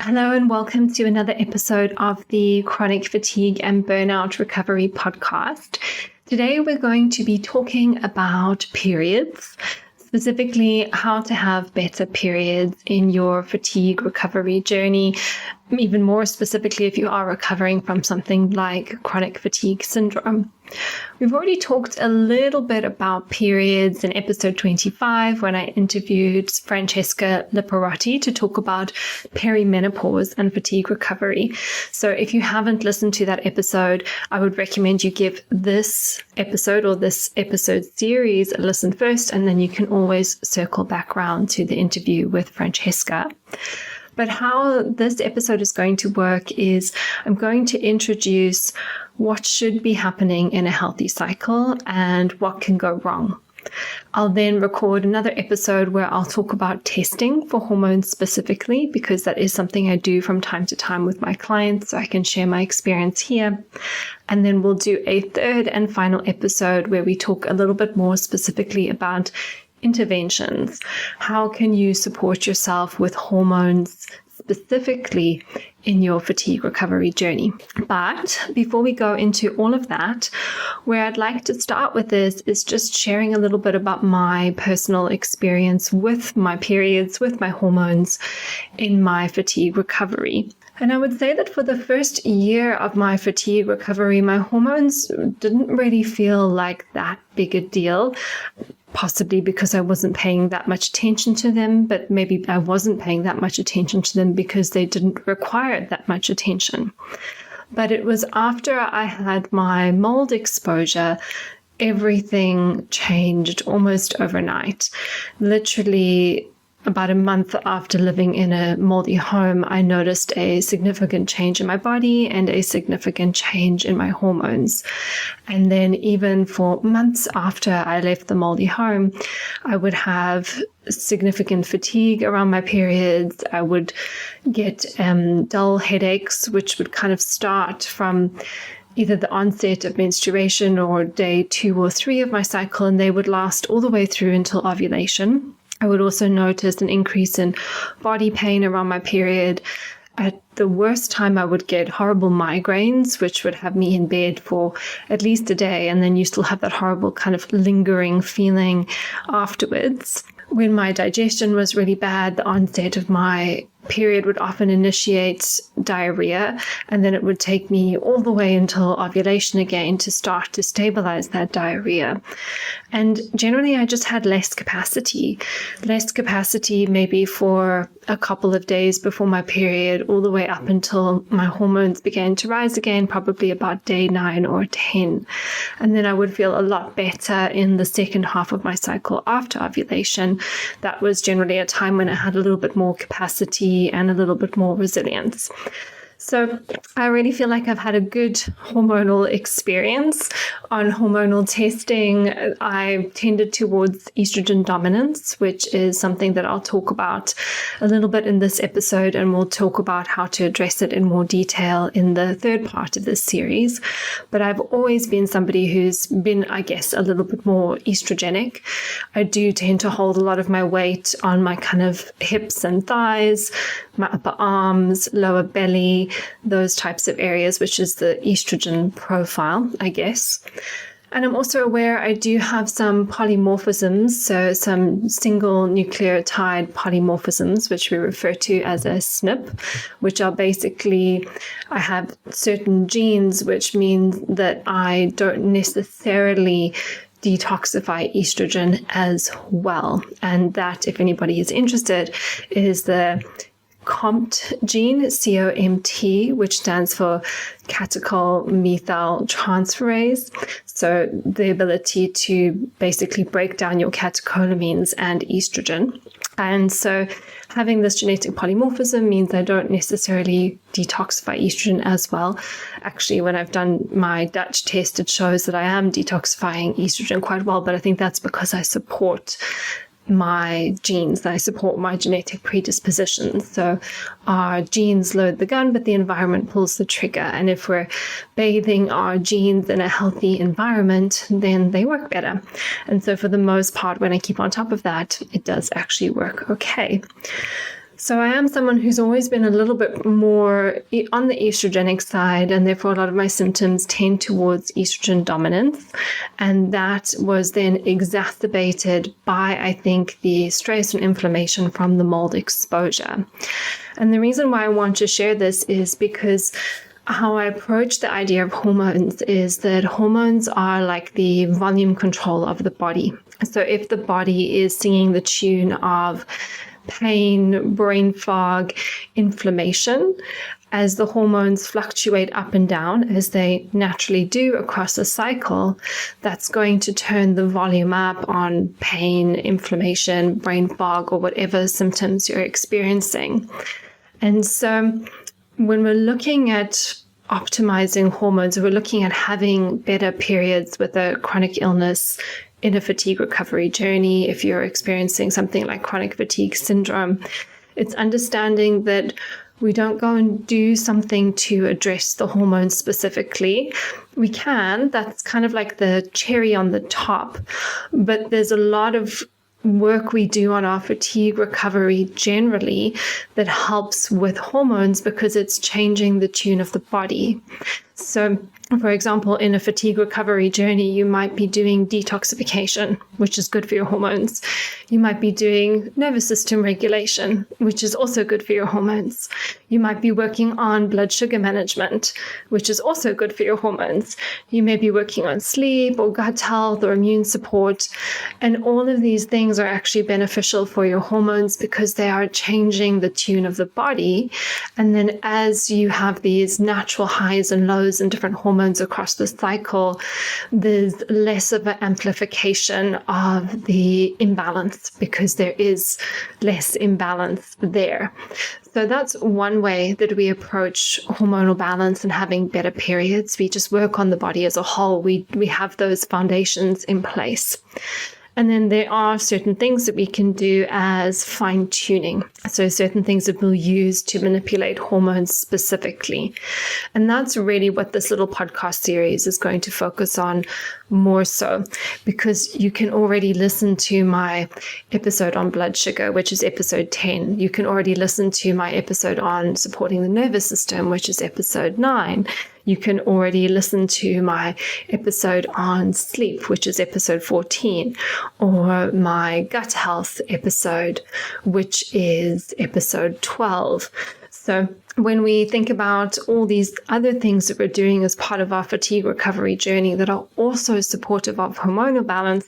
Hello and welcome to another episode of the Chronic Fatigue and Burnout Recovery Podcast. Today we're going to be talking about periods, specifically how to have better periods in your fatigue recovery journey, even more specifically if you are recovering from something like chronic fatigue syndrome. We've already talked a little bit about periods in episode 25 when I interviewed Francesca Liparotti to talk about perimenopause and fatigue recovery. So if you haven't listened to that episode, I would recommend you give this episode or this episode series a listen first, and then you can always circle back around to the interview with Francesca. But how this episode is going to work is I'm going to introduce what should be happening in a healthy cycle and what can go wrong. I'll then record another episode where I'll talk about testing for hormones specifically, because that is something I do from time to time with my clients, so I can share my experience here. And then we'll do a third and final episode where we talk a little bit more specifically about interventions. How can you support yourself with hormones specifically in your fatigue recovery journey? But before we go into all of that, where I'd like to start with this is just sharing a little bit about my personal experience with my periods, with my hormones in my fatigue recovery. And I would say that for the first year of my fatigue recovery, my hormones didn't really feel like that big a deal. Possibly because I wasn't paying that much attention to them, but maybe I wasn't paying that much attention to them because they didn't require that much attention. But it was after I had my mold exposure, everything changed almost overnight. Literally, about a month after living in a moldy home, I noticed a significant change in my body and a significant change in my hormones. And then even for months after I left the moldy home, I would have significant fatigue around my periods. I would get dull headaches, which would kind of start from either the onset of menstruation or day 2 or 3 of my cycle, and they would last all the way through until ovulation. I would also notice an increase in body pain around my period. At the worst time, I would get horrible migraines, which would have me in bed for at least a day, and then you still have that horrible kind of lingering feeling afterwards. When my digestion was really bad, the onset of my period would often initiate diarrhea, and then it would take me all the way until ovulation again to start to stabilize that diarrhea. And generally, I just had less capacity maybe for a couple of days before my period, all the way up until my hormones began to rise again, probably about day 9 or 10. And then I would feel a lot better in the second half of my cycle after ovulation. That was generally a time when I had a little bit more capacity and a little bit more resilience. So I really feel like I've had a good hormonal experience. On hormonal testing, I tended towards estrogen dominance, which is something that I'll talk about a little bit in this episode, and we'll talk about how to address it in more detail in the third part of this series. But I've always been somebody who's been, I guess, a little bit more estrogenic. I do tend to hold a lot of my weight on my kind of hips and thighs, my upper arms, lower belly, those types of areas, which is the estrogen profile, I guess. And I'm also aware I do have some polymorphisms, so some single nucleotide polymorphisms, which we refer to as a SNP, which are basically, I have certain genes, which means that I don't necessarily detoxify estrogen as well. And that, if anybody is interested, is the COMT gene, COMT, which stands for catechol methyl transferase. So the ability to basically break down your catecholamines and estrogen. And so having this genetic polymorphism means I don't necessarily detoxify estrogen as well. Actually, when I've done my Dutch test, it shows that I am detoxifying estrogen quite well, but I think that's because I support my genes, I support my genetic predispositions. So our genes load the gun, but the environment pulls the trigger. And if we're bathing our genes in a healthy environment, then they work better. And so for the most part, when I keep on top of that, it does actually work okay. So I am someone who's always been a little bit more on the estrogenic side, and therefore a lot of my symptoms tend towards estrogen dominance. And that was then exacerbated by, I think, the stress and inflammation from the mold exposure. And the reason why I want to share this is because how I approach the idea of hormones is that hormones are like the volume control of the body. So if the body is singing the tune of pain, brain fog, inflammation, as the hormones fluctuate up and down, as they naturally do across a cycle, that's going to turn the volume up on pain, inflammation, brain fog, or whatever symptoms you're experiencing. And so when we're looking at optimizing hormones, we're looking at having better periods with a chronic illness in a fatigue recovery journey. If you're experiencing something like chronic fatigue syndrome, it's understanding that we don't go and do something to address the hormones specifically. We can, that's kind of like the cherry on the top, but there's a lot of work we do on our fatigue recovery generally that helps with hormones because it's changing the tune of the body. So, for example, in a fatigue recovery journey, you might be doing detoxification, which is good for your hormones. You might be doing nervous system regulation, which is also good for your hormones. You might be working on blood sugar management, which is also good for your hormones. You may be working on sleep or gut health or immune support. And all of these things are actually beneficial for your hormones because they are changing the tune of the body. And then as you have these natural highs and lows and different hormones across the cycle, there's less of an amplification of the imbalance because there is less imbalance there. So that's one way that we approach hormonal balance and having better periods. We just work on the body as a whole. We have those foundations in place. And then there are certain things that we can do as fine-tuning. So certain things that we'll use to manipulate hormones specifically. And that's really what this little podcast series is going to focus on more so, because you can already listen to my episode on blood sugar, which is episode 10. You can already listen to my episode on supporting the nervous system, which is episode 9. You can already listen to my episode on sleep, which is episode 14, or my gut health episode, which is episode 12. So when we think about all these other things that we're doing as part of our fatigue recovery journey that are also supportive of hormonal balance,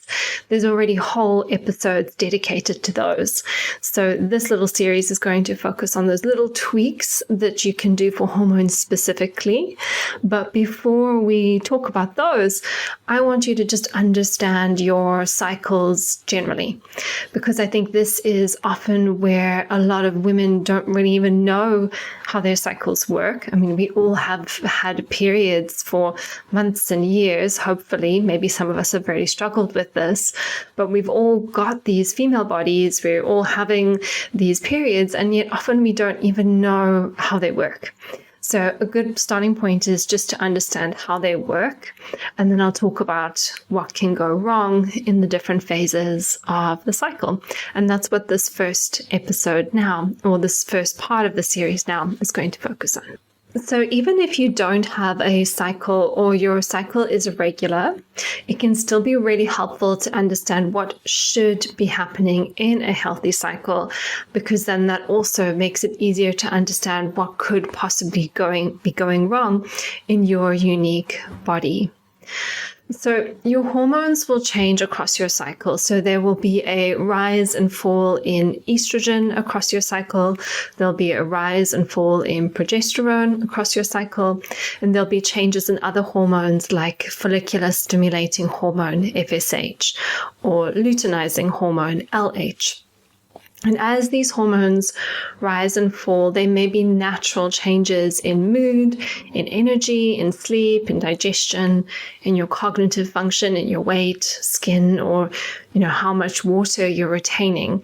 there's already whole episodes dedicated to those. So this little series is going to focus on those little tweaks that you can do for hormones specifically. But before we talk about those, I want you to just understand your cycles generally, because I think this is often where a lot of women don't really even know how their cycles work. I mean, we all have had periods for months and years, hopefully. Maybe some of us have very struggled with this, but we've all got these female bodies. We're all having these periods, and yet often we don't even know how they work. So a good starting point is just to understand how they work, and then I'll talk about what can go wrong in the different phases of the cycle. And that's what this first episode now, or this first part of the series now, is going to focus on. So even if you don't have a cycle or your cycle is irregular, it can still be really helpful to understand what should be happening in a healthy cycle, because then that also makes it easier to understand what could possibly be going wrong in your unique body. So your hormones will change across your cycle. So there will be a rise and fall in estrogen across your cycle. There'll be a rise and fall in progesterone across your cycle. And there'll be changes in other hormones like follicular stimulating hormone, FSH, or luteinizing hormone, LH. And as these hormones rise and fall, there may be natural changes in mood, in energy, in sleep, in digestion, in your cognitive function, in your weight, skin, or how much water you're retaining.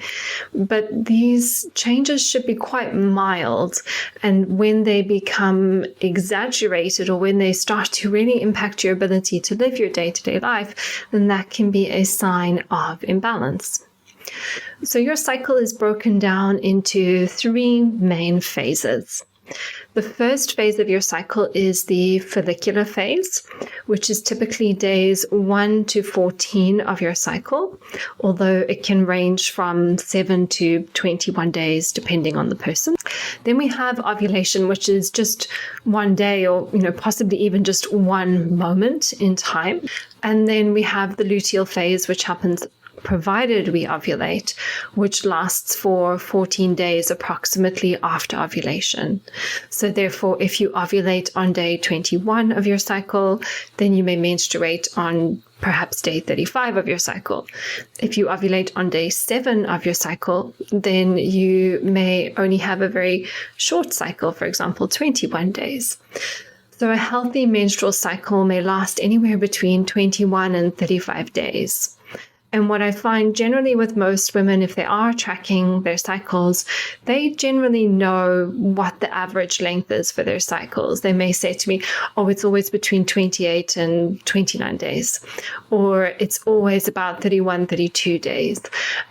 But these changes should be quite mild. And when they become exaggerated, or when they start to really impact your ability to live your day-to-day life, then that can be a sign of imbalance. So your cycle is broken down into 3 main phases. The first phase of your cycle is the follicular phase, which is typically days 1 to 14 of your cycle, although it can range from 7 to 21 days depending on the person. Then we have ovulation, which is just one day or possibly even just one moment in time. And then we have the luteal phase, which happens provided we ovulate, which lasts for 14 days approximately after ovulation. So therefore, if you ovulate on day 21 of your cycle, then you may menstruate on perhaps day 35 of your cycle. If you ovulate on day 7 of your cycle, then you may only have a very short cycle, for example, 21 days. So a healthy menstrual cycle may last anywhere between 21 and 35 days. And what I find generally with most women, if they are tracking their cycles, they generally know what the average length is for their cycles. They may say to me, oh, it's always between 28 and 29 days, or it's always about 31, 32 days.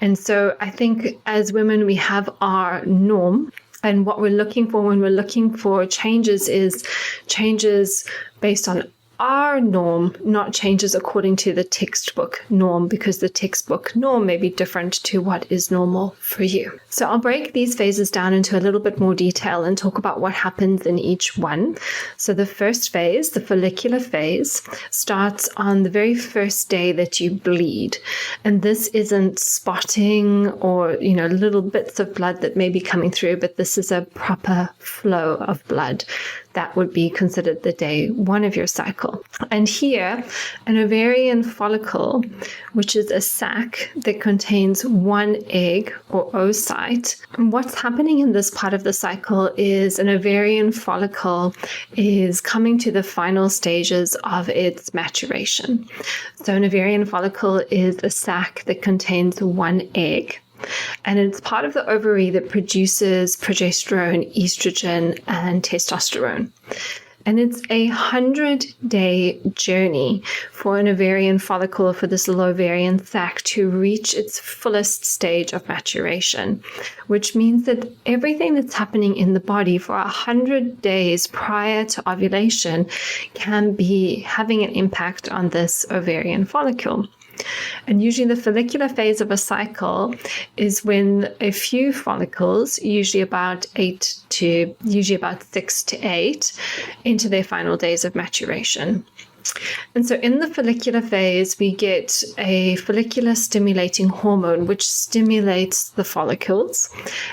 And so I think as women, we have our norm. And what we're looking for when we're looking for changes is changes based on our norm, not changes according to the textbook norm, because the textbook norm may be different to what is normal for you. So I'll break these phases down into a little bit more detail and talk about what happens in each one. So the first phase, the follicular phase, starts on the very first day that you bleed. And this isn't spotting or, little bits of blood that may be coming through, but this is a proper flow of blood. That would be considered the day 1 of your cycle. And here, an ovarian follicle, which is a sac that contains 1 egg or oocyte. And what's happening in this part of the cycle is an ovarian follicle is coming to the final stages of its maturation. So an ovarian follicle is a sac that contains 1 egg. And it's part of the ovary that produces progesterone, estrogen, and testosterone. And it's a 100-day journey for an ovarian follicle, or for this little ovarian sac, to reach its fullest stage of maturation, which means that everything that's happening in the body for 100 days prior to ovulation can be having an impact on this ovarian follicle. And usually the follicular phase of a cycle is when a few follicles, usually about 6 to 8, into their final days of maturation. And so in the follicular phase, we get a follicular stimulating hormone, which stimulates the follicles,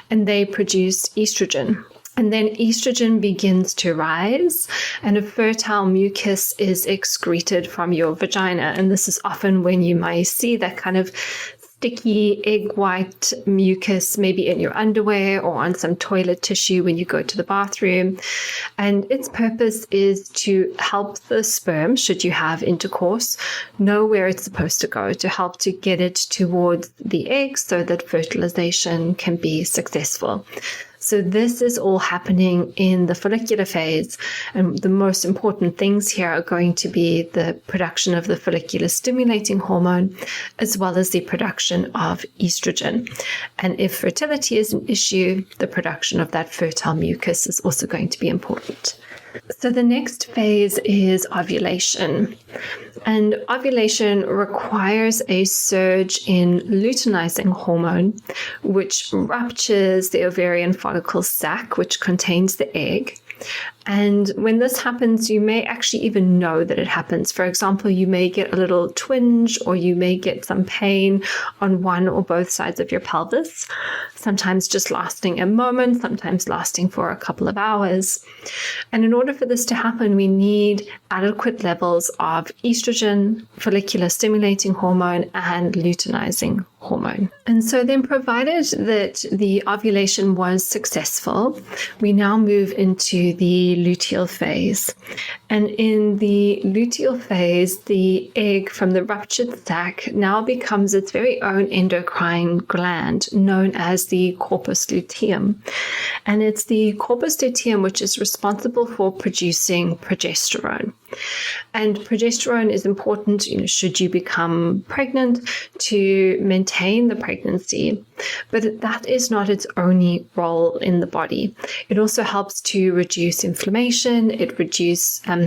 and they produce estrogen. And then estrogen begins to rise, and a fertile mucus is excreted from your vagina. And this is often when you might see that kind of sticky egg white mucus, maybe in your underwear or on some toilet tissue when you go to the bathroom. And its purpose is to help the sperm, should you have intercourse, know where it's supposed to go, to help to get it towards the egg so that fertilization can be successful. So this is all happening in the follicular phase. And the most important things here are going to be the production of the follicular stimulating hormone, as well as the production of estrogen. And if fertility is an issue, the production of that fertile mucus is also going to be important. So the next phase is ovulation. And ovulation requires a surge in luteinizing hormone, which ruptures the ovarian follicle sac, which contains the egg. And when this happens, you may actually even know that it happens. For example, you may get a little twinge, or you may get some pain on one or both sides of your pelvis, sometimes just lasting a moment, sometimes lasting for a couple of hours. And in order for this to happen, we need adequate levels of estrogen, follicular stimulating hormone, and luteinizing hormone. And so then, provided that the ovulation was successful, we now move into the luteal phase. And in the luteal phase, the egg from the ruptured sac now becomes its very own endocrine gland, known as the corpus luteum. And it's the corpus luteum which is responsible for producing progesterone. And progesterone is important, should you become pregnant, to maintain maintain the pregnancy, but that is not its only role in the body. It also helps to reduce inflammation. It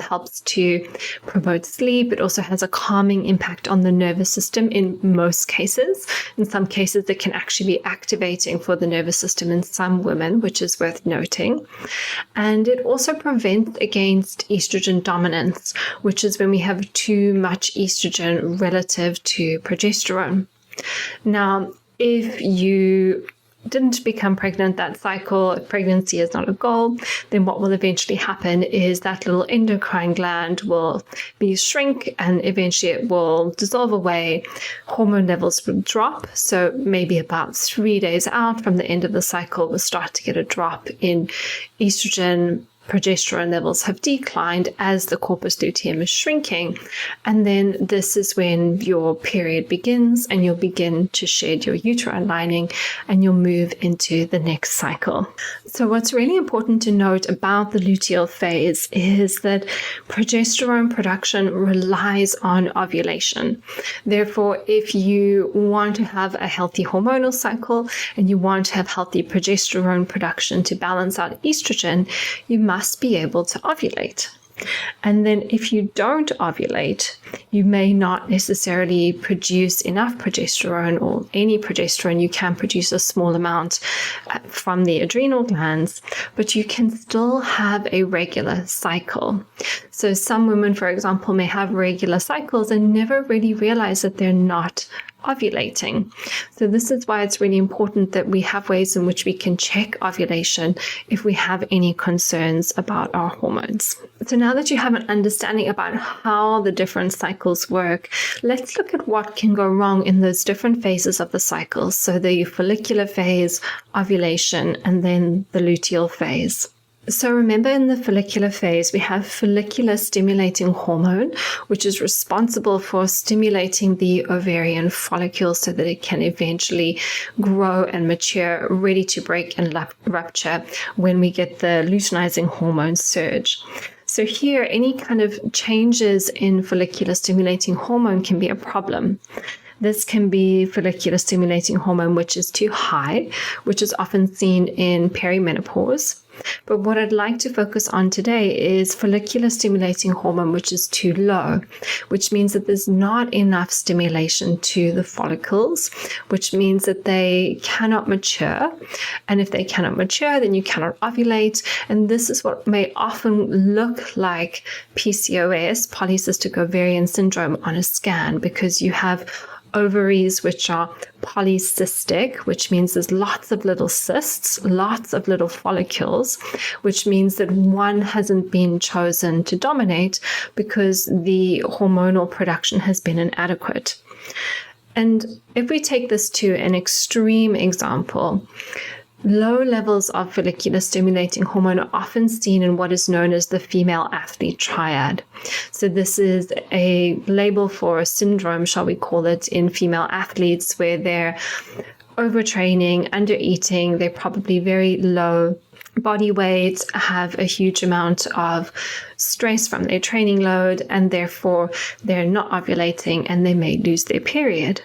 helps to promote sleep. It also has a calming impact on the nervous system in most cases. In some cases, it can actually be activating for the nervous system in some women, which is worth noting. And it also prevents against estrogen dominance, which is when we have too much estrogen relative to progesterone. Now, if you didn't become pregnant that cycle, if pregnancy is not a goal, then what will eventually happen is that little endocrine gland will shrink and eventually it will dissolve away. Hormone levels will drop. So maybe about 3 days out from the end of the cycle, we'll start to get a drop in estrogen. Progesterone levels have declined as the corpus luteum is shrinking. And then this is when your period begins and you'll begin to shed your uterine lining and you'll move into the next cycle. So what's really important to note about the luteal phase is that progesterone production relies on ovulation. Therefore, if you want to have a healthy hormonal cycle and you want to have healthy progesterone production to balance out estrogen, you must be able to ovulate. And then if you don't ovulate, you may not necessarily produce enough progesterone or any progesterone. You can produce a small amount from the adrenal glands, but you can still have a regular cycle. So some women, for example, may have regular cycles and never really realize that they're not ovulating. So this is why it's really important that we have ways in which we can check ovulation if we have any concerns about our hormones. So now that you have an understanding about how the different cycles work, let's look at what can go wrong in those different phases of the cycle. So the follicular phase, ovulation, and then the luteal phase. So remember, in the follicular phase, we have follicular stimulating hormone, which is responsible for stimulating the ovarian follicle so that it can eventually grow and mature, ready to break and rupture when we get the luteinizing hormone surge. So here, any kind of changes in follicular stimulating hormone can be a problem. This can be follicular stimulating hormone, which is too high, which is often seen in perimenopause. But what I'd like to focus on today is follicular stimulating hormone, which is too low, which means that there's not enough stimulation to the follicles, which means that they cannot mature. And if they cannot mature, then you cannot ovulate. And this is what may often look like PCOS, polycystic ovarian syndrome, on a scan, because you have ovaries which are polycystic, which means there's lots of little cysts, lots of little follicles, which means that one hasn't been chosen to dominate because the hormonal production has been inadequate. And if we take this to an extreme example, low levels of follicular stimulating hormone are often seen in what is known as the female athlete triad. So this is a label for a syndrome, shall we call it, in female athletes where they're overtraining, undereating, they're probably very low body weight, have a huge amount of stress from their training load, and therefore they're not ovulating and they may lose their period.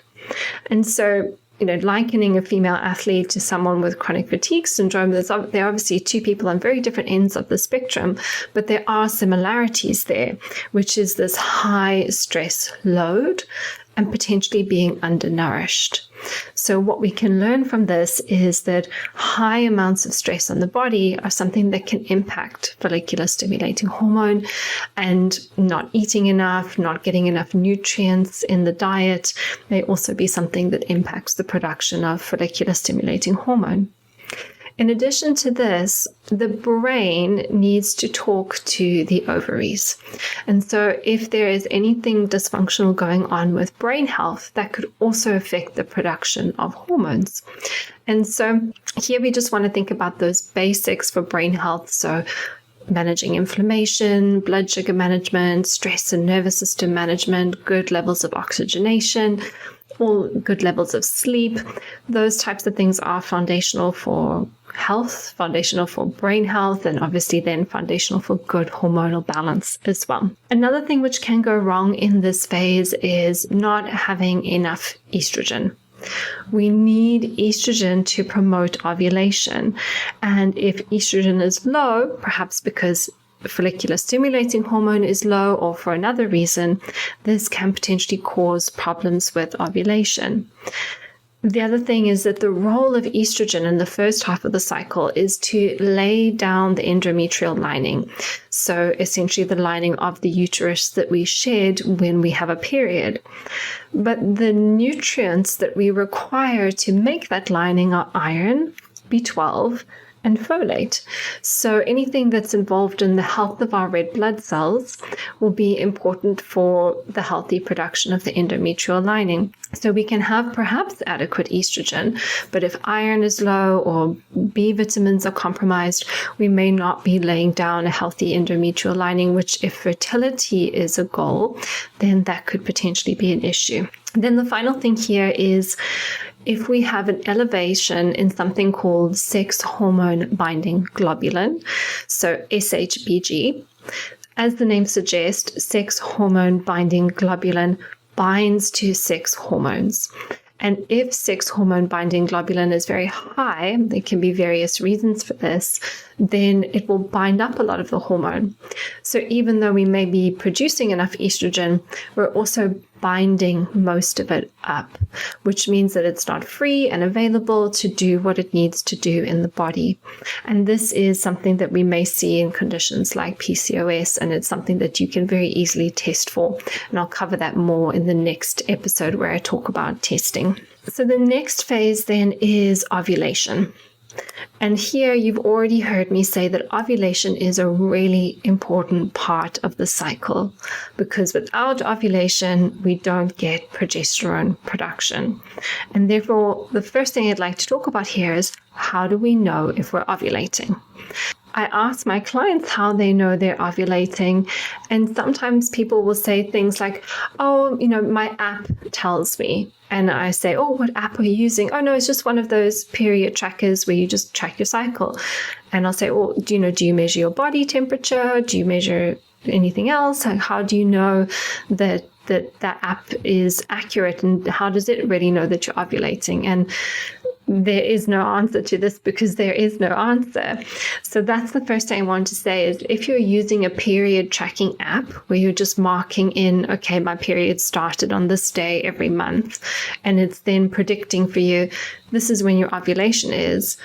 And so likening a female athlete to someone with chronic fatigue syndrome, there are obviously two people on very different ends of the spectrum, but there are similarities there, which is this high stress load and potentially being undernourished. So what we can learn from this is that high amounts of stress on the body are something that can impact follicular stimulating hormone, and not eating enough, not getting enough nutrients in the diet may also be something that impacts the production of follicular stimulating hormone. In addition to this, the brain needs to talk to the ovaries. And so if there is anything dysfunctional going on with brain health, that could also affect the production of hormones. And so here we just want to think about those basics for brain health. So managing inflammation, blood sugar management, stress and nervous system management, good levels of oxygenation, all good levels of sleep. Those types of things are foundational for health, foundational for brain health, and obviously then foundational for good hormonal balance as well. Another thing which can go wrong in this phase is not having enough estrogen. We need estrogen to promote ovulation. And if estrogen is low, perhaps because follicular stimulating hormone is low or for another reason, this can potentially cause problems with ovulation. The other thing is that the role of estrogen in the first half of the cycle is to lay down the endometrial lining. So essentially the lining of the uterus that we shed when we have a period. But the nutrients that we require to make that lining are iron, B12, and folate. So anything that's involved in the health of our red blood cells will be important for the healthy production of the endometrial lining. So we can have perhaps adequate estrogen, but if iron is low or B vitamins are compromised, we may not be laying down a healthy endometrial lining, which if fertility is a goal, then that could potentially be an issue. Then the final thing here is if we have an elevation in something called sex hormone binding globulin, so SHBG, as the name suggests, sex hormone binding globulin binds to sex hormones. And if sex hormone binding globulin is very high, there can be various reasons for this, then it will bind up a lot of the hormone. So even though we may be producing enough estrogen, we're also binding most of it up, which means that it's not free and available to do what it needs to do in the body. And this is something that we may see in conditions like PCOS, and it's something that you can very easily test for. And I'll cover that more in the next episode where I talk about testing. So the next phase then is ovulation. And here you've already heard me say that ovulation is a really important part of the cycle, because without ovulation, we don't get progesterone production. And therefore, the first thing I'd like to talk about here is how do we know if we're ovulating? I ask my clients how they know they're ovulating, and sometimes people will say things like, oh, my app tells me. And I say, oh, what app are you using? Oh, no, it's just one of those period trackers where you just track your cycle. And I'll say, oh, do you measure your body temperature? Do you measure anything else? How do you know that app is accurate, and how does it really know that you're ovulating? And there is no answer to this because there is no answer. So that's the first thing I want to say is if you're using a period tracking app where you're just marking in, okay, my period started on this day every month, and it's then predicting for you, this is when your ovulation is,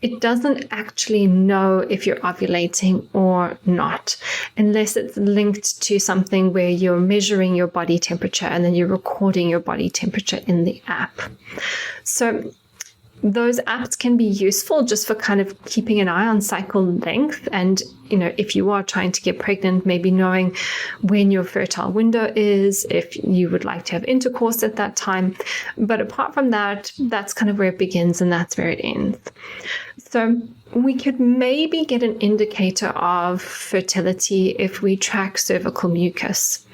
it doesn't actually know if you're ovulating or not, unless it's linked to something where you're measuring your body temperature and then you're recording your body temperature in the app. So those apps can be useful just for kind of keeping an eye on cycle length. And, if you are trying to get pregnant, maybe knowing when your fertile window is, if you would like to have intercourse at that time. But apart from that, that's kind of where it begins and that's where it ends. So we could maybe get an indicator of fertility if we track cervical mucus.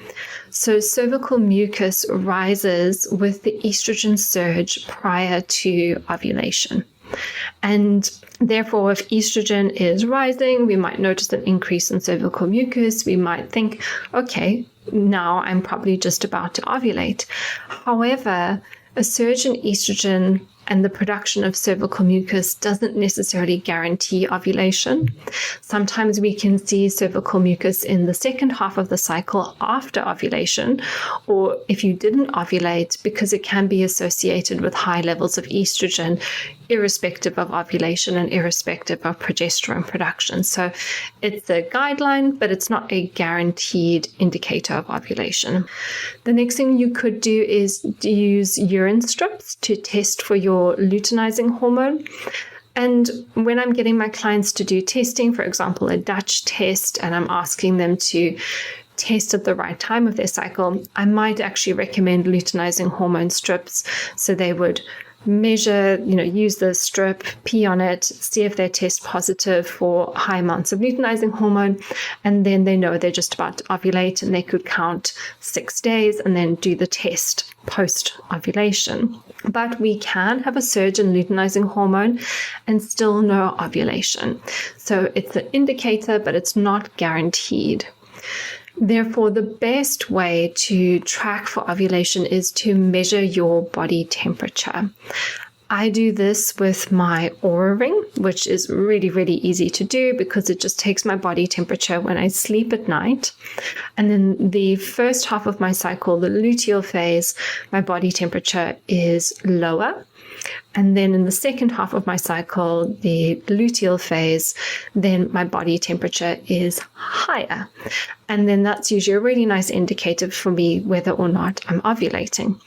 So cervical mucus rises with the estrogen surge prior to ovulation. And therefore, if estrogen is rising, we might notice an increase in cervical mucus. We might think, okay, now I'm probably just about to ovulate. However, a surge in estrogen and the production of cervical mucus doesn't necessarily guarantee ovulation. Sometimes we can see cervical mucus in the second half of the cycle after ovulation, or if you didn't ovulate, because it can be associated with high levels of estrogen, irrespective of ovulation and irrespective of progesterone production. So it's a guideline, but it's not a guaranteed indicator of ovulation. The next thing you could do is use urine strips to test for your luteinizing hormone. And when I'm getting my clients to do testing, for example, a Dutch test, and I'm asking them to test at the right time of their cycle, I might actually recommend luteinizing hormone strips. So they would measure, use the strip, pee on it, see if they test positive for high amounts of luteinizing hormone, and then they know they're just about to ovulate, and they could count 6 days and then do the test post-ovulation. But we can have a surge in luteinizing hormone and still no ovulation. So it's an indicator, but it's not guaranteed. Therefore, the best way to track for ovulation is to measure your body temperature. I do this with my Oura ring, which is really, really easy to do because it just takes my body temperature when I sleep at night. And then the first half of my cycle, the luteal phase, my body temperature is lower. And then in the second half of my cycle, the luteal phase, then my body temperature is higher. And then that's usually a really nice indicator for me whether or not I'm ovulating.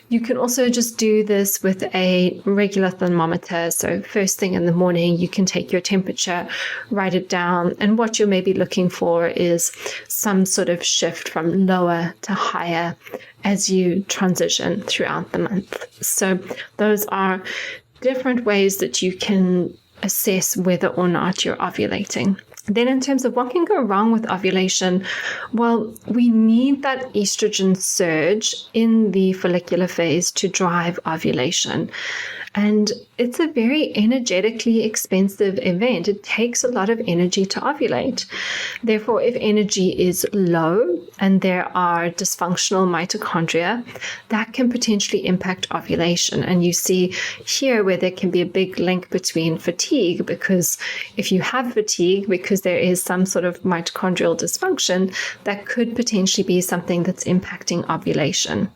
You can also just do this with a regular thermometer. So first thing in the morning, you can take your temperature, write it down. And what you're maybe looking for is some sort of shift from lower to higher as you transition throughout the month. So those are different ways that you can assess whether or not you're ovulating. Then in terms of what can go wrong with ovulation, well, we need that estrogen surge in the follicular phase to drive ovulation. And it's a very energetically expensive event. It takes a lot of energy to ovulate. Therefore, if energy is low and there are dysfunctional mitochondria, that can potentially impact ovulation. And you see here where there can be a big link between fatigue, because if you have fatigue because there is some sort of mitochondrial dysfunction, that could potentially be something that's impacting ovulation.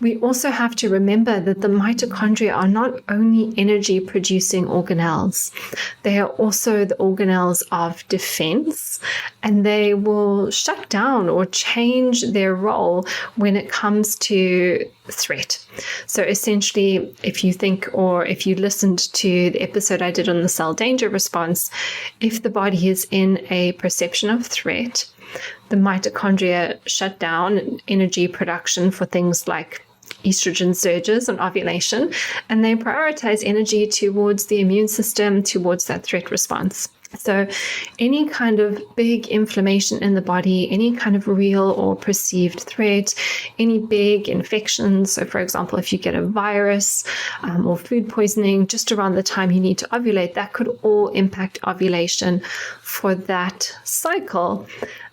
We also have to remember that the mitochondria are not only energy-producing organelles, they are also the organelles of defense, and they will shut down or change their role when it comes to threat. So essentially, if you think, or if you listened to the episode I did on the cell danger response, if the body is in a perception of threat, the mitochondria shut down energy production for things like estrogen surges and ovulation, and they prioritize energy towards the immune system, towards that threat response. So any kind of big inflammation in the body, any kind of real or perceived threat, any big infections, so for example, if you get a virus or food poisoning just around the time you need to ovulate, that could all impact ovulation for that cycle.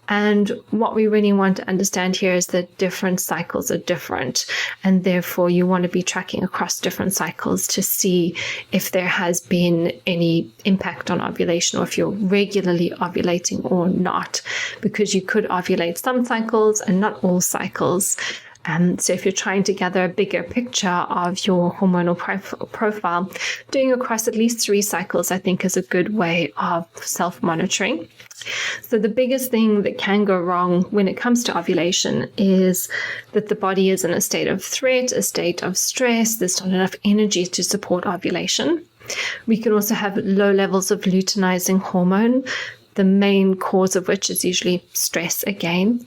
And what we really want to understand here is that different cycles are different, and therefore you want to be tracking across different cycles to see if there has been any impact on ovulation, or if you're regularly ovulating or not, because you could ovulate some cycles and not all cycles. So if you're trying to gather a bigger picture of your hormonal profile, doing across at least 3 cycles, I think, is a good way of self-monitoring. So the biggest thing that can go wrong when it comes to ovulation is that the body is in a state of threat, a state of stress. There's not enough energy to support ovulation. We can also have low levels of luteinizing hormone, the main cause of which is usually stress again.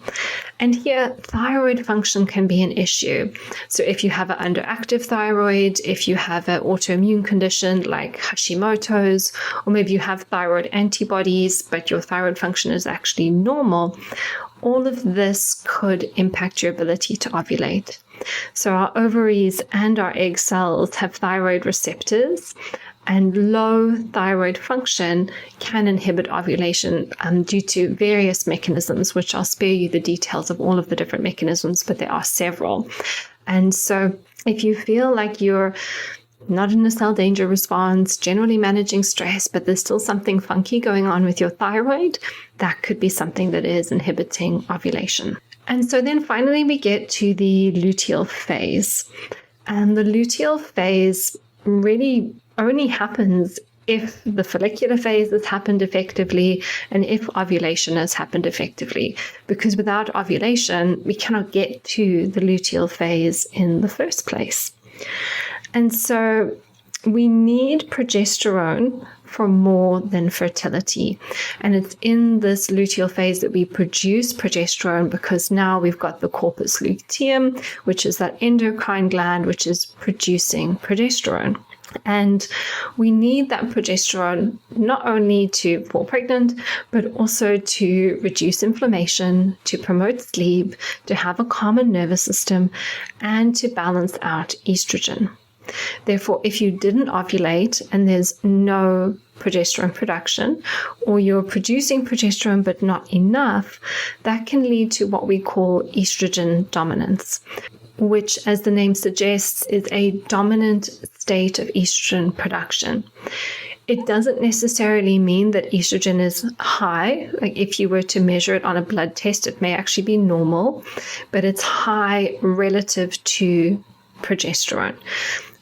And here, thyroid function can be an issue. So if you have an underactive thyroid, if you have an autoimmune condition like Hashimoto's, or maybe you have thyroid antibodies, but your thyroid function is actually normal, all of this could impact your ability to ovulate. So our ovaries and our egg cells have thyroid receptors, and low thyroid function can inhibit ovulation due to various mechanisms, which I'll spare you the details of all of the different mechanisms, but there are several. And so if you feel like you're not in a cell danger response, generally managing stress, but there's still something funky going on with your thyroid, that could be something that is inhibiting ovulation. And so then finally we get to the luteal phase. And the luteal phase really only happens if the follicular phase has happened effectively and if ovulation has happened effectively, because without ovulation, we cannot get to the luteal phase in the first place. And so we need progesterone for more than fertility. And it's in this luteal phase that we produce progesterone, because now we've got the corpus luteum, which is that endocrine gland which is producing progesterone. And we need that progesterone not only to fall pregnant, but also to reduce inflammation, to promote sleep, to have a calmer nervous system, and to balance out estrogen. Therefore, if you didn't ovulate and there's no progesterone production, or you're producing progesterone but not enough, that can lead to what we call estrogen dominance, which, as the name suggests, is a dominant state of estrogen production. It doesn't necessarily mean that estrogen is high. Like if you were to measure it on a blood test, it may actually be normal, but it's high relative to progesterone.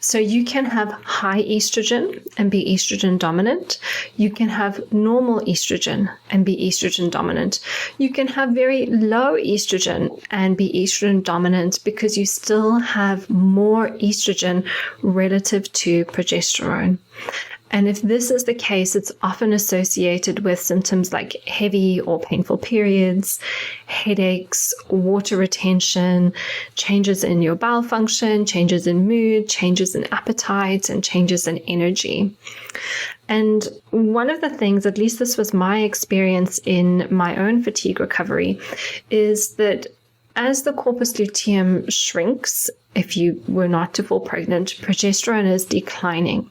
So you can have high estrogen and be estrogen dominant. You can have normal estrogen and be estrogen dominant. You can have very low estrogen and be estrogen dominant because you still have more estrogen relative to progesterone. And if this is the case, it's often associated with symptoms like heavy or painful periods, headaches, water retention, changes in your bowel function, changes in mood, changes in appetite, and changes in energy. And one of the things, at least this was my experience in my own fatigue recovery, is that as the corpus luteum shrinks, if you were not to fall pregnant, progesterone is declining.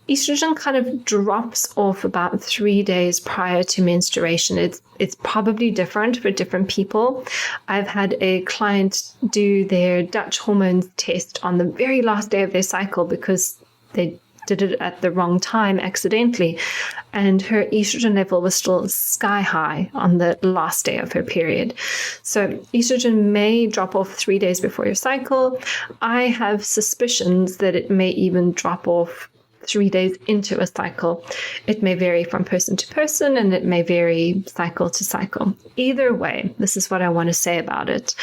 Estrogen kind of drops off about 3 days prior to menstruation. It's probably different for different people. I've had a client do their Dutch hormone test on the very last day of their cycle because they did it at the wrong time accidentally, and her estrogen level was still sky high on the last day of her period. So estrogen may drop off 3 days before your cycle. I have suspicions that it may even drop off 3 days into a cycle. It may vary from person to person, and it may vary cycle to cycle. Either way, this is what I want to say about it,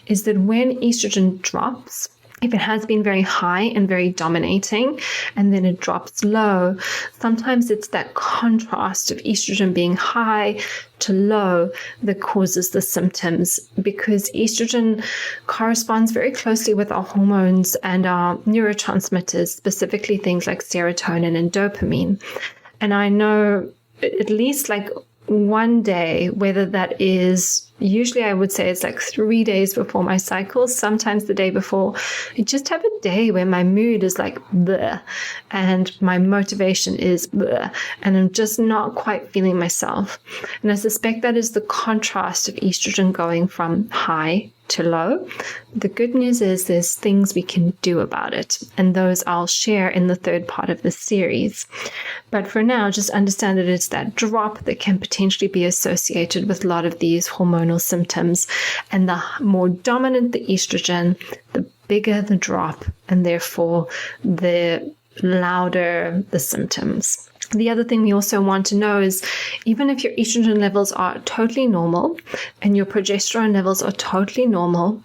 is that when estrogen drops, if it has been very high and very dominating, and then it drops low, sometimes it's that contrast of estrogen being high to low that causes the symptoms, because estrogen corresponds very closely with our hormones and our neurotransmitters, specifically things like serotonin and dopamine. And I know at least like one day, whether that is, usually I would say it's like 3 days before my cycle, sometimes the day before, I just have a day where my mood is like bleh, and my motivation is bleh, and I'm just not quite feeling myself. And I suspect that is the contrast of estrogen going from high to low. The good news is there's things we can do about it, and those I'll share in the third part of this series. But for now, just understand that it's that drop that can potentially be associated with a lot of these hormonal symptoms, and the more dominant the estrogen, the bigger the drop, and therefore the louder the symptoms. The other thing we also want to know is, even if your estrogen levels are totally normal and your progesterone levels are totally normal,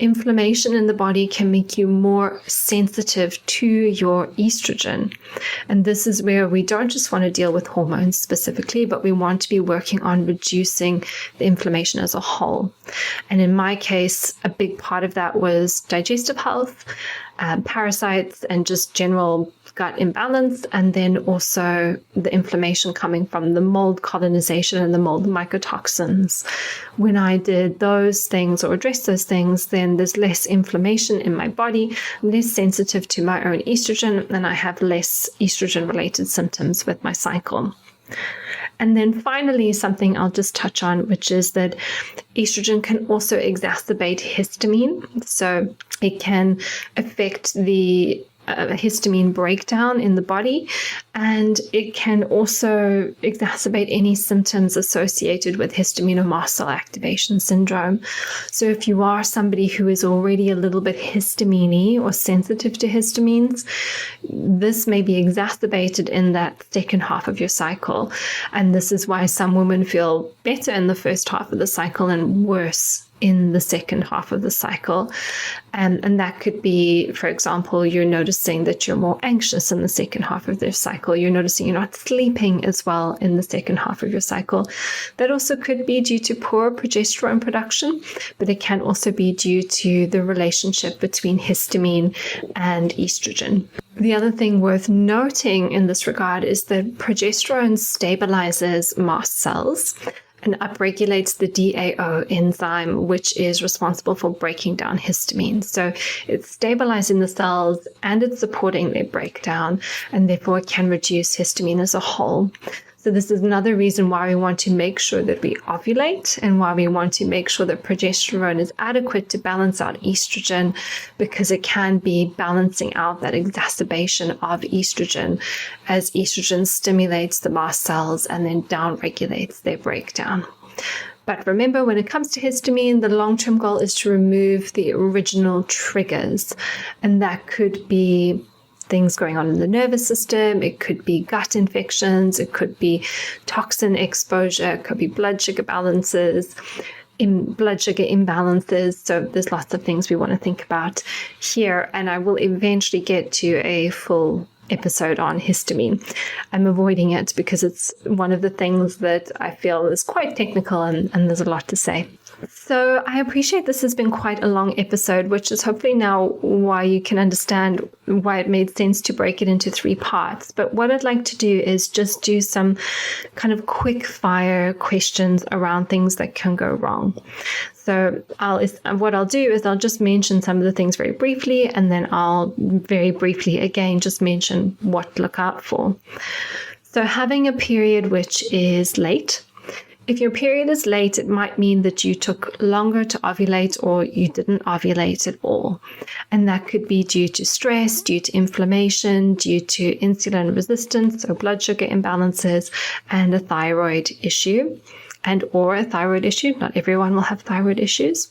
inflammation in the body can make you more sensitive to your estrogen. And this is where we don't just want to deal with hormones specifically, but we want to be working on reducing the inflammation as a whole. And in my case, a big part of that was digestive health, parasites, and just general gut imbalance, and then also the inflammation coming from the mold colonization and the mold mycotoxins. When I did those things or addressed those things, then there's less inflammation in my body, I'm less sensitive to my own estrogen, and I have less estrogen-related symptoms with my cycle. And then finally, something I'll just touch on, which is that estrogen can also exacerbate histamine. So it can affect the histamine breakdown in the body, and it can also exacerbate any symptoms associated with histamine or mast cell activation syndrome. So if you are somebody who is already a little bit histamine-y or sensitive to histamines, this may be exacerbated in that second half of your cycle. And this is why some women feel better in the first half of the cycle and worse in the second half of the cycle. And that could be, for example, you're noticing that you're more anxious in the second half of their cycle. You're noticing you're not sleeping as well in the second half of your cycle. That also could be due to poor progesterone production, but it can also be due to the relationship between histamine and estrogen. The other thing worth noting in this regard is that progesterone stabilizes mast cells. and upregulates the DAO enzyme, which is responsible for breaking down histamine. So it's stabilizing the cells and it's supporting their breakdown, and therefore it can reduce histamine as a whole. So this is another reason why we want to make sure that we ovulate and why we want to make sure that progesterone is adequate to balance out estrogen, because it can be balancing out that exacerbation of estrogen as estrogen stimulates the mast cells and then downregulates their breakdown. But remember, when it comes to histamine, the long-term goal is to remove the original triggers, and that could be things going on in the nervous system, it could be gut infections, it could be toxin exposure, it could be blood sugar imbalances. So there's lots of things we want to think about here, and I will eventually get to a full episode on histamine. I'm avoiding it because it's one of the things that I feel is quite technical and there's a lot to say. So I appreciate this has been quite a long episode, which is hopefully now why you can understand why it made sense to break it into 3 parts. But what I'd like to do is just do some kind of quick fire questions around things that can go wrong. So what I'll do is I'll just mention some of the things very briefly, and then I'll very briefly again just mention what to look out for. So having a period which is late. If your period is late, it might mean that you took longer to ovulate or you didn't ovulate at all. And that could be due to stress, due to inflammation, due to insulin resistance, so blood sugar imbalances, and a thyroid issue, or a thyroid issue. Not everyone will have thyroid issues.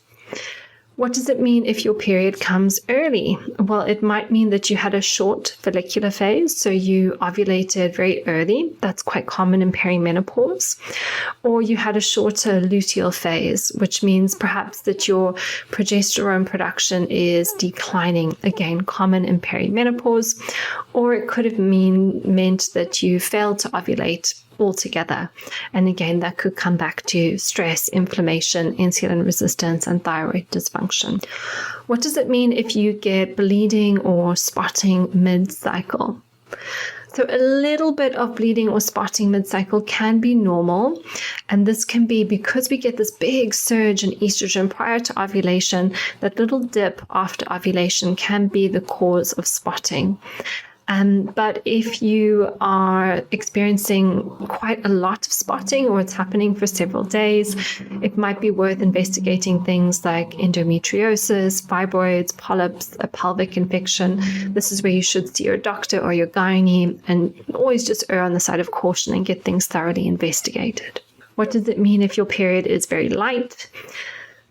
What does it mean if your period comes early? Well, it might mean that you had a short follicular phase, so you ovulated very early. That's quite common in perimenopause. Or you had a shorter luteal phase, which means perhaps that your progesterone production is declining, again, common in perimenopause. Or it could have meant that you failed to ovulate altogether. And again, that could come back to stress, inflammation, insulin resistance, and thyroid dysfunction. What does it mean if you get bleeding or spotting mid-cycle? So a little bit of bleeding or spotting mid-cycle can be normal, and this can be because we get this big surge in estrogen prior to ovulation. That little dip after ovulation can be the cause of spotting. But if you are experiencing quite a lot of spotting, or it's happening for several days, it might be worth investigating things like endometriosis, fibroids, polyps, a pelvic infection. This is where you should see your doctor or your gynae, and always just err on the side of caution and get things thoroughly investigated. What does it mean if your period is very light?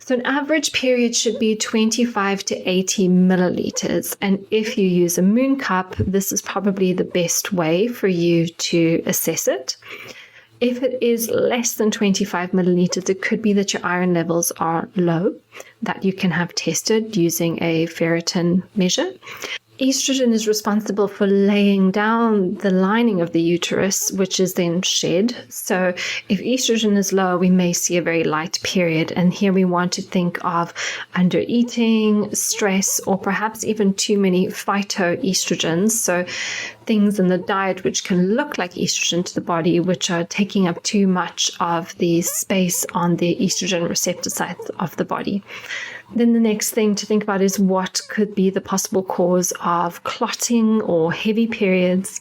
So an average period should be 25 to 80 milliliters. And if you use a moon cup, this is probably the best way for you to assess it. If it is less than 25 milliliters, it could be that your iron levels are low, that you can have tested using a ferritin measure. Estrogen is responsible for laying down the lining of the uterus, which is then shed. So if estrogen is low, we may see a very light period. And here we want to think of undereating, stress, or perhaps even too many phytoestrogens. So things in the diet which can look like estrogen to the body, which are taking up too much of the space on the estrogen receptor sites of the body. Then the next thing to think about is what could be the possible cause of clotting or heavy periods.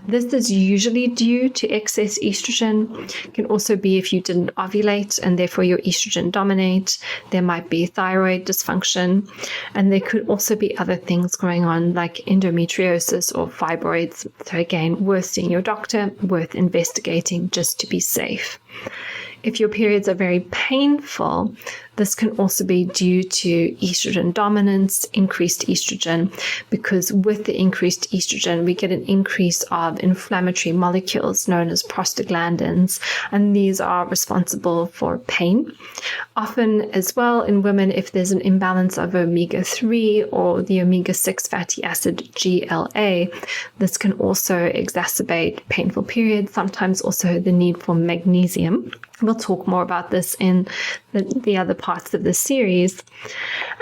This is usually due to excess estrogen. It can also be if you didn't ovulate and therefore your estrogen dominates. There might be thyroid dysfunction, and there could also be other things going on like endometriosis or fibroids. So again, worth seeing your doctor, worth investigating just to be safe. If your periods are very painful, this can also be due to estrogen dominance, increased estrogen, because with the increased estrogen, we get an increase of inflammatory molecules known as prostaglandins, and these are responsible for pain. Often as well in women, if there's an imbalance of omega-3 or the omega-6 fatty acid GLA, this can also exacerbate painful periods, sometimes also the need for magnesium. We'll talk more about this in the other part parts of this series.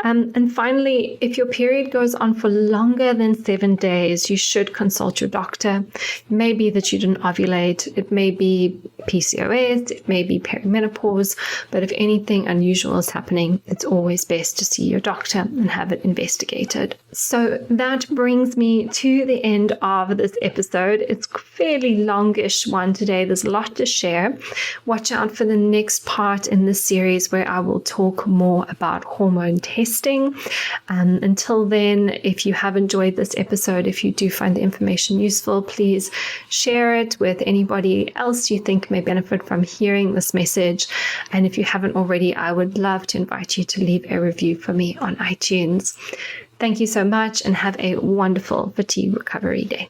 And finally, if your period goes on for longer than 7 days, you should consult your doctor. It may be that you didn't ovulate, it may be PCOS, it may be perimenopause, but if anything unusual is happening, it's always best to see your doctor and have it investigated. So that brings me to the end of this episode. It's a fairly longish one today. There's a lot to share. Watch out for the next part in this series where I will talk more about hormone testing. Until then, if you have enjoyed this episode, if you do find the information useful, please share it with anybody else you think may benefit from hearing this message. And if you haven't already, I would love to invite you to leave a review for me on iTunes. Thank you so much and have a wonderful fatigue recovery day.